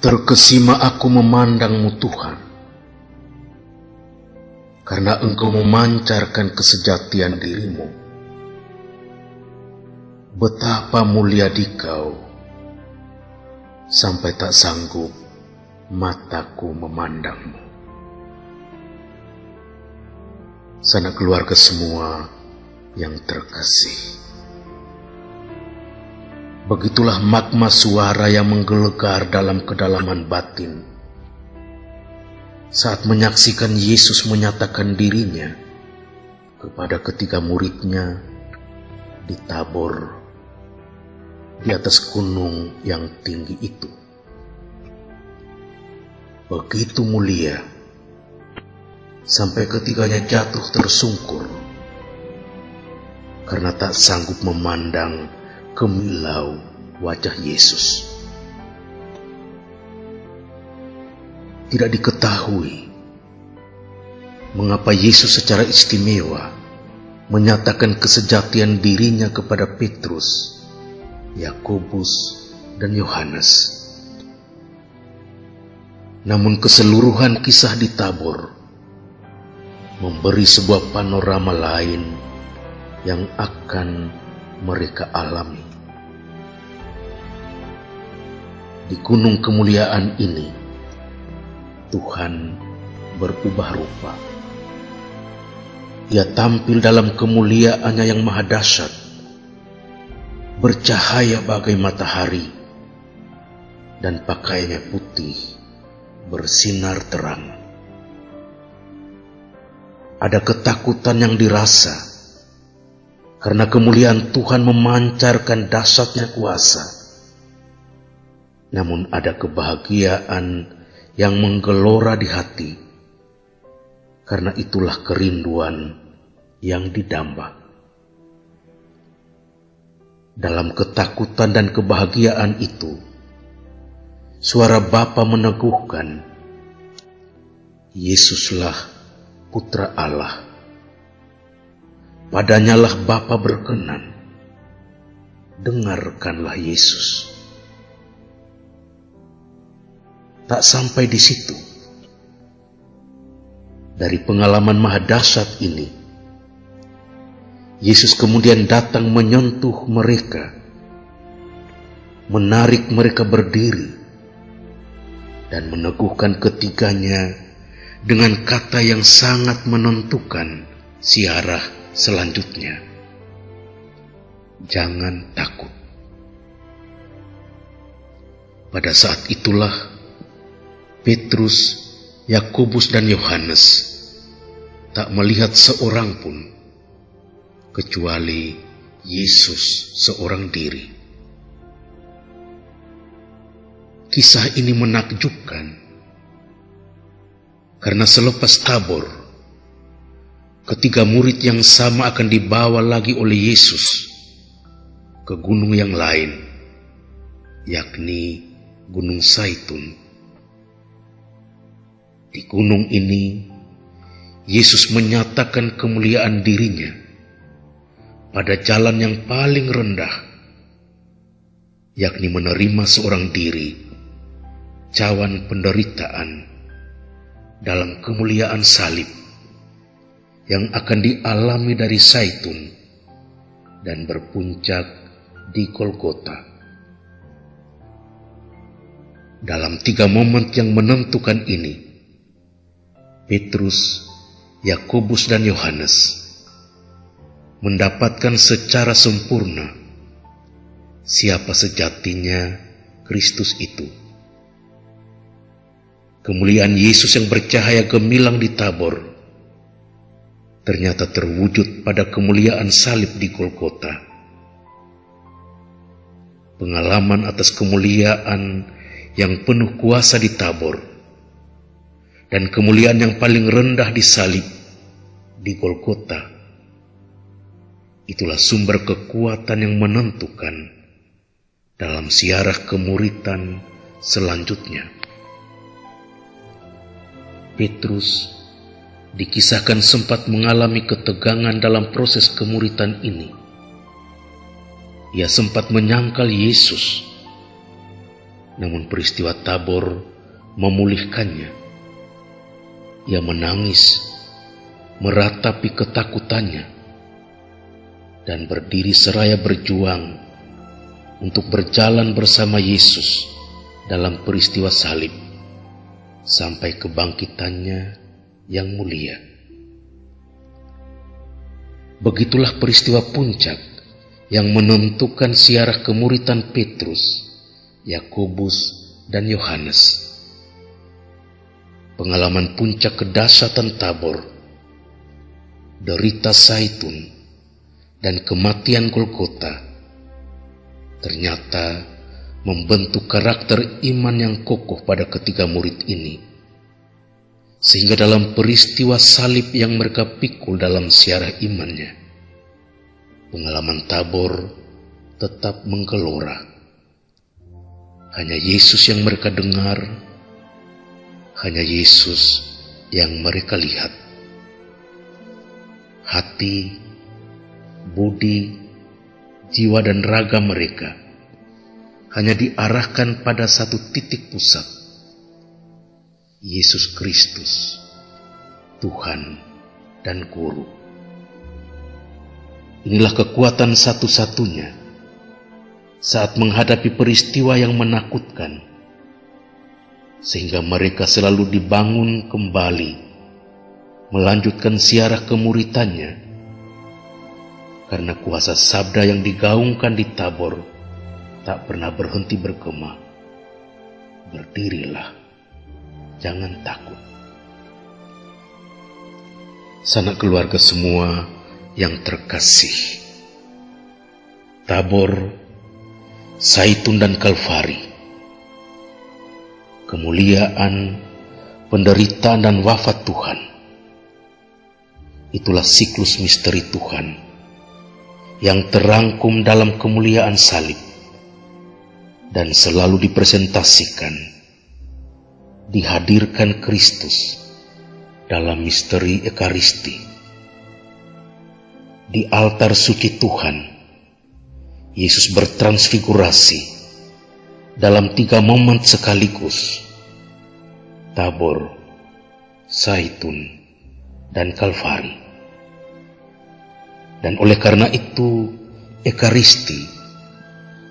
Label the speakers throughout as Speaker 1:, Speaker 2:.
Speaker 1: Terkesima aku memandangmu Tuhan, karena Engkau memancarkan kesejatian dirimu. Betapa mulia Dikau, sampai tak sanggup mataku memandangmu. Sanak keluarga semua yang terkasih, begitulah magma suara yang menggelegar dalam kedalaman batin saat menyaksikan Yesus menyatakan dirinya kepada ketiga muridnya di Tabor, di atas gunung yang tinggi itu. Begitu mulia, sampai ketiganya jatuh tersungkur karena tak sanggup memandang kemilau wajah Yesus. Tidak diketahui mengapa Yesus secara istimewa menyatakan kesejatian dirinya kepada Petrus, Yakobus, dan Yohanes. Namun keseluruhan kisah di Tabor memberi sebuah panorama lain yang akan mereka alami. Di gunung kemuliaan ini, Tuhan berubah rupa. Ia tampil dalam kemuliaannya yang maha dahsyat, bercahaya bagai matahari, dan pakaiannya putih, bersinar terang. Ada ketakutan yang dirasa, karena kemuliaan Tuhan memancarkan dahsyatnya kuasa. Namun ada kebahagiaan yang menggelora di hati, karena itulah kerinduan yang didamba. Dalam ketakutan dan kebahagiaan itu, suara Bapa meneguhkan, Yesuslah Putra Allah. Padanyalah Bapa berkenan. Dengarkanlah Yesus. Tak sampai di situ. Dari pengalaman maha dahsyat ini, Yesus kemudian datang menyentuh mereka, menarik mereka berdiri, dan meneguhkan ketiganya dengan kata yang sangat menentukan siarah selanjutnya. Jangan takut. Pada saat itulah Petrus, Yakobus, dan Yohanes tak melihat seorang pun kecuali Yesus seorang diri. Kisah ini menakjubkan, karena selepas Tabor, ketiga murid yang sama akan dibawa lagi oleh Yesus ke gunung yang lain, yakni Gunung Zaitun. Di gunung ini, Yesus menyatakan kemuliaan dirinya pada jalan yang paling rendah, yakni menerima seorang diri, cawan penderitaan, dalam kemuliaan salib yang akan dialami dari Zaitun dan berpuncak di Golgota. Dalam 3 momen yang menentukan ini, Petrus, Yakobus, dan Yohanes mendapatkan secara sempurna siapa sejatinya Kristus itu. Kemuliaan Yesus yang bercahaya gemilang di Tabor ternyata terwujud pada kemuliaan salib di Golgota. Pengalaman atas kemuliaan yang penuh kuasa di Tabor dan kemuliaan yang paling rendah di salib di Golgota, itulah sumber kekuatan yang menentukan dalam siarah kemuritan selanjutnya. Petrus dikisahkan sempat mengalami ketegangan dalam proses kemuritan ini. Ia sempat menyangkal Yesus, namun peristiwa Tabor memulihkannya. Ia menangis, meratapi ketakutannya, dan berdiri seraya berjuang untuk berjalan bersama Yesus dalam peristiwa salib sampai kebangkitannya yang mulia. Begitulah peristiwa puncak yang menentukan siarah kemuritan Petrus, Yakobus, dan Yohanes. Pengalaman puncak kedahsyatan Tabor, derita Zaitun, dan kematian Golgota ternyata membentuk karakter iman yang kokoh pada ketiga murid ini, sehingga dalam peristiwa salib yang mereka pikul dalam siarah imannya, pengalaman Tabor tetap menggelora. Hanya Yesus yang mereka dengar, hanya Yesus yang mereka lihat. Hati, budi, jiwa dan raga mereka hanya diarahkan pada satu titik pusat, Yesus Kristus, Tuhan dan Guru. Inilah kekuatan satu-satunya saat menghadapi peristiwa yang menakutkan, sehingga mereka selalu dibangun kembali, melanjutkan siarah kemuritannya, karena kuasa sabda yang digaungkan di Tabor tak pernah berhenti bergema. Berdirilah, jangan takut. Sanak keluarga semua yang terkasih, Tabor, Zaitun, dan Kalvari, kemuliaan, penderitaan, dan wafat Tuhan, itulah siklus misteri Tuhan yang terangkum dalam kemuliaan salib dan selalu dipresentasikan, dihadirkan Kristus dalam misteri Ekaristi. Di altar suci Tuhan, Yesus bertransfigurasi dalam 3 momen sekaligus, Tabor, Zaitun, dan Kalvari. Dan oleh karena itu, Ekaristi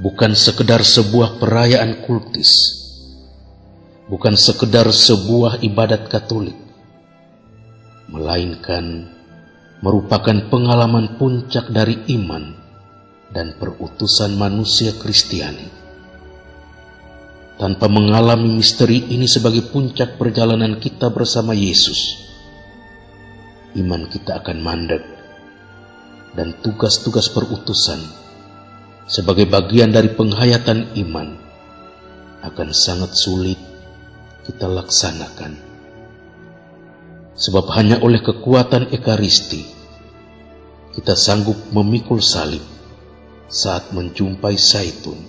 Speaker 1: bukan sekedar sebuah perayaan kultis, bukan sekedar sebuah ibadat Katolik, melainkan merupakan pengalaman puncak dari iman dan perutusan manusia Kristiani. Tanpa mengalami misteri ini sebagai puncak perjalanan kita bersama Yesus, iman kita akan mandek, dan tugas-tugas perutusan sebagai bagian dari penghayatan iman akan sangat sulit kita laksanakan. Sebab hanya oleh kekuatan Ekaristi kita sanggup memikul salib saat menjumpai Zaitun,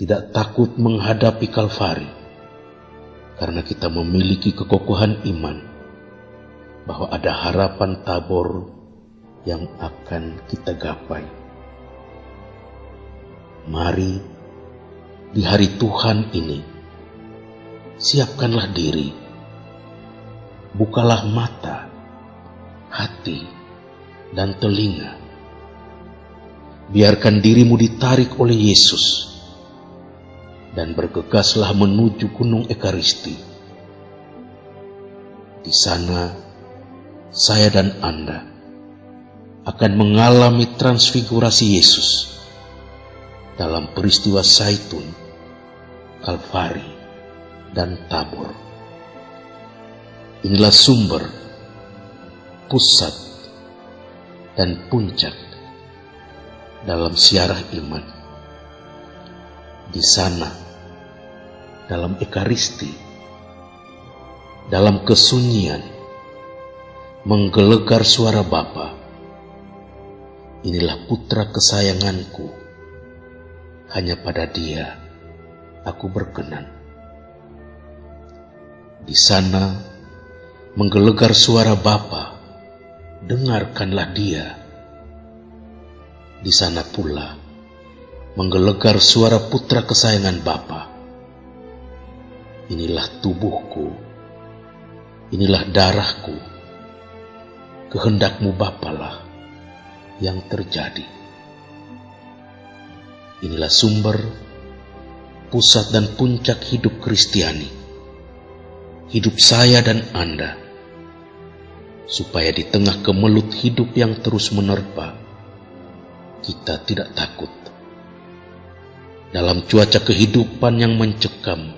Speaker 1: tidak takut menghadapi Kalvari, karena kita memiliki kekokohan iman bahwa ada harapan Tabor yang akan kita gapai. Mari di hari Tuhan ini, siapkanlah diri, bukalah mata, hati, dan telinga. Biarkan dirimu ditarik oleh Yesus dan bergegaslah menuju Gunung Ekaristi. Di sana, saya dan Anda akan mengalami transfigurasi Yesus dalam peristiwa Zaitun, Kalvari, dan Tabor. Inilah sumber, pusat, dan puncak dalam siarah iman. Di sana, dalam Ekaristi, dalam kesunyian, menggelegar suara Bapa, inilah putra kesayanganku, hanya pada Dia aku berkenan. Di sana, menggelegar suara Bapa, dengarkanlah Dia. Di sana pula menggelegar suara putra kesayangan Bapa. Inilah tubuhku, inilah darahku, kehendakmu Bapalah yang terjadi. Inilah sumber, pusat dan puncak hidup Kristiani, hidup saya dan Anda, supaya di tengah kemelut hidup yang terus menerpa, kita tidak takut. Dalam cuaca kehidupan yang mencekam,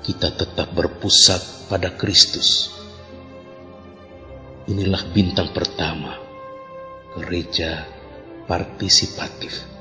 Speaker 1: kita tetap berpusat pada Kristus. Inilah bintang pertama, gereja partisipatif.